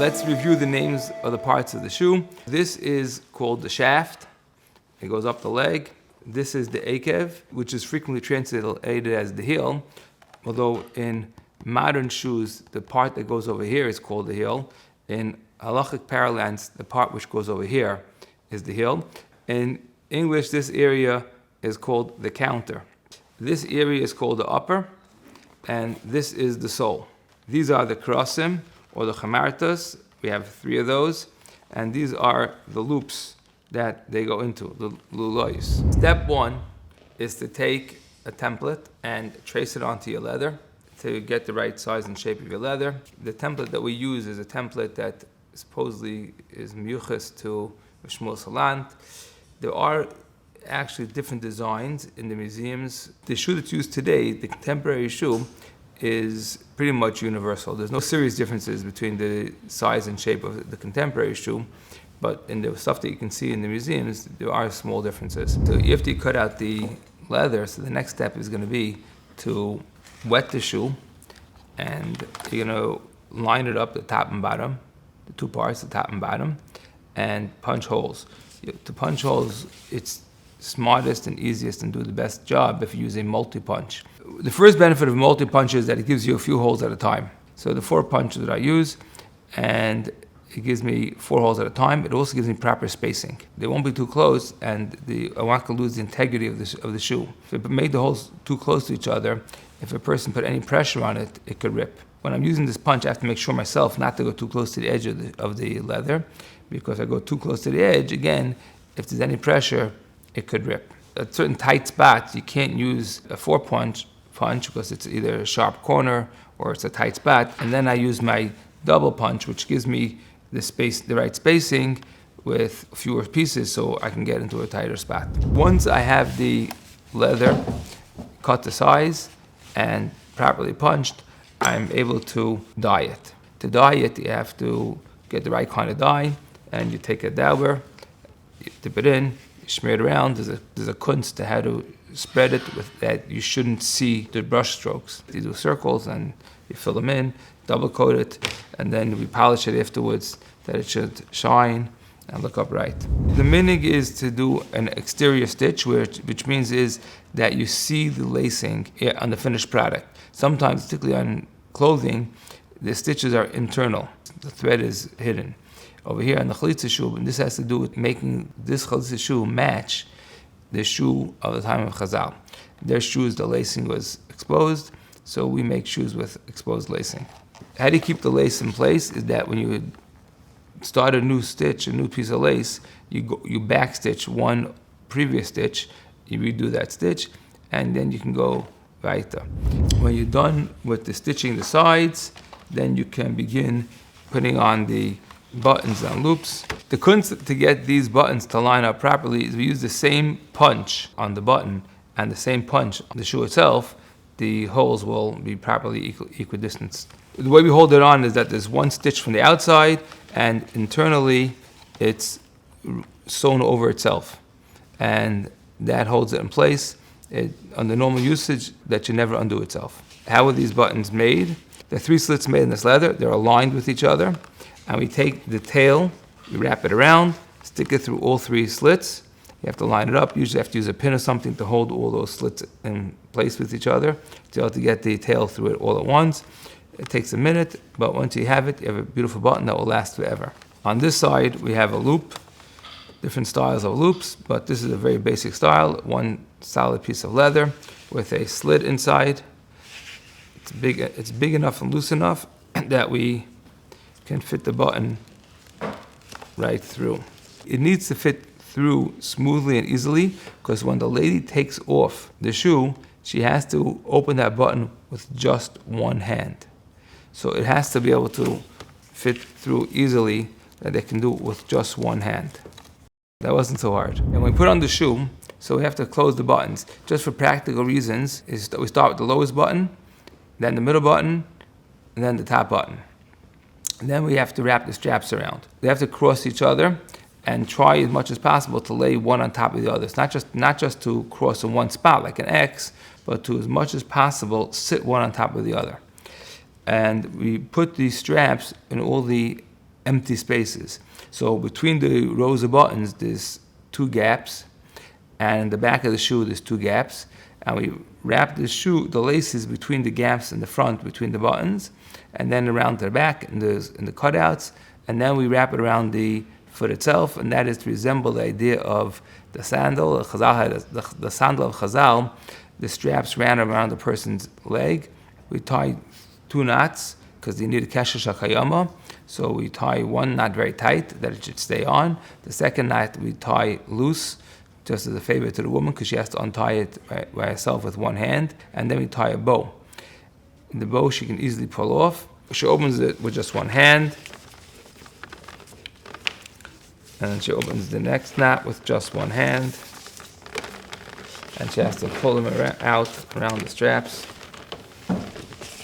Let's review the names of the parts of the shoe. This is called the shaft. It goes up the leg. This is the akev, which is frequently translated as the heel, although in modern shoes, the part that goes over here is called the heel. In halachic parlance, the part which goes over here is the heel. In English, this area is called the counter. This area is called the upper, and this is the sole. These are the krosim, or the chamartas. We have 3 of those, and these are the loops that they go into, the lulois. Step 1 is to take a template and trace it onto your leather to get the right size and shape of your leather. The template that we use is a template that supposedly is miyuches to Shmuel Salant. There are actually different designs in the museums. The shoe that's used today, the contemporary shoe, is pretty much universal. There's no serious differences between the size and shape of the contemporary shoe, but in the stuff that you can see in the museums, there are small differences. So you have to cut out the leather, so the next step is going to be to wet the shoe, and you're going to line it up, the top and bottom, the 2 parts, the top and bottom, and punch holes. To punch holes, it's smartest and easiest and do the best job if you use a multi-punch. The first benefit of multi-punch is that it gives you a few holes at a time. So the 4 punches that I use, and it gives me 4 holes at a time. It also gives me proper spacing. They won't be too close, and I want to lose the integrity of the shoe. If it made the holes too close to each other, if a person put any pressure on it, it could rip. When I'm using this punch, I have to make sure myself not to go too close to the edge of the leather, because if I go too close to the edge, again, if there's any pressure, it could rip. At certain tight spots, you can't use a 4-punch because it's either a sharp corner or it's a tight spot. And then I use my double punch, which gives me the right spacing with fewer pieces, so I can get into a tighter spot. Once I have the leather cut to size and properly punched, I'm able to dye it. To dye it, you have to get the right kind of dye, and you take a dauber, you dip it in, you smear it around. There's a kunst to how to spread it with that you shouldn't see the brush strokes. You do circles and you fill them in, double coat it, and then we polish it afterwards that it should shine and look upright. The minig is to do an exterior stitch, which means is that you see the lacing on the finished product. Sometimes, particularly on clothing, the stitches are internal. The thread is hidden. Over here on the Chalitzah shoe, and this has to do with making this Chalitzah shoe match the shoe of the time of Chazal. Their shoes, the lacing was exposed, so we make shoes with exposed lacing. How do you keep the lace in place? Is that when you start a new stitch, a new piece of lace, you back stitch one previous stitch, you redo that stitch, and then you can go weiter. When you're done with the stitching the sides, then you can begin putting on the buttons and loops. The kunst to get these buttons to line up properly is we use the same punch on the button and the same punch on the shoe itself. The holes will be properly equidistant. The way we hold it on is that there's one stitch from the outside, and internally it's sewn over itself, and that holds it in place. Under normal usage, that should never undo itself. How are these buttons made? There are 3 slits made in this leather. They're aligned with each other, and we take the tail, we wrap it around, stick it through all 3 slits. You have to line it up. Usually you have to use a pin or something to hold all those slits in place with each other to be able to get the tail through it all at once. It takes a minute, but once you have it, you have a beautiful button that will last forever. On this side, we have a loop, different styles of loops, but this is a very basic style, one solid piece of leather with a slit inside. It's big enough and loose enough that we can fit the button right through. It needs to fit through smoothly and easily, because when the lady takes off the shoe, she has to open that button with just one hand. So it has to be able to fit through easily, that they can do it with just one hand. That wasn't so hard. And when we put on the shoe, so we have to close the buttons. Just for practical reasons, is that we start with the lowest button, then the middle button, and then the top button. And then we have to wrap the straps around. They have to cross each other and try as much as possible to lay one on top of the other. It's not just to cross in one spot like an X, but to as much as possible sit one on top of the other. And we put these straps in all the empty spaces. So between the rows of buttons, there's 2 gaps, and in the back of the shoe, there's 2 gaps. And we wrap the laces between the gaps in the front, between the buttons, and then around to the back in the cutouts, and then we wrap it around the foot itself, and that is to resemble the idea of the sandal. The sandal of Chazal, the straps ran around the person's leg. We tie 2 knots because you need a kesher shakayama. So we tie one knot very tight that it should stay on. The second knot we tie loose, just as a favor to the woman, because she has to untie it by herself with one hand. And then we tie a bow. The bow she can easily pull off. She opens it with just one hand. And then she opens the next knot with just one hand. And she has to pull them out around the straps.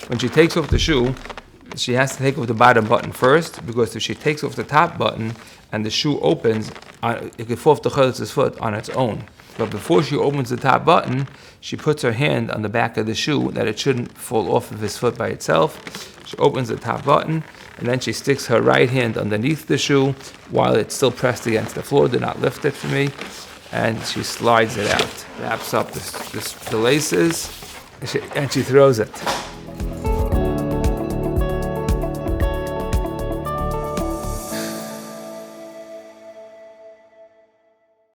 When she takes off the shoe, she has to take off the bottom button first, because if she takes off the top button and the shoe opens, it could fall off the Chalitzah's foot on its own. But before she opens the top button, she puts her hand on the back of the shoe that it shouldn't fall off of his foot by itself. She opens the top button, and then she sticks her right hand underneath the shoe while it's still pressed against the floor. Do not lift it for me. And she slides it out, wraps up the laces, and she throws it.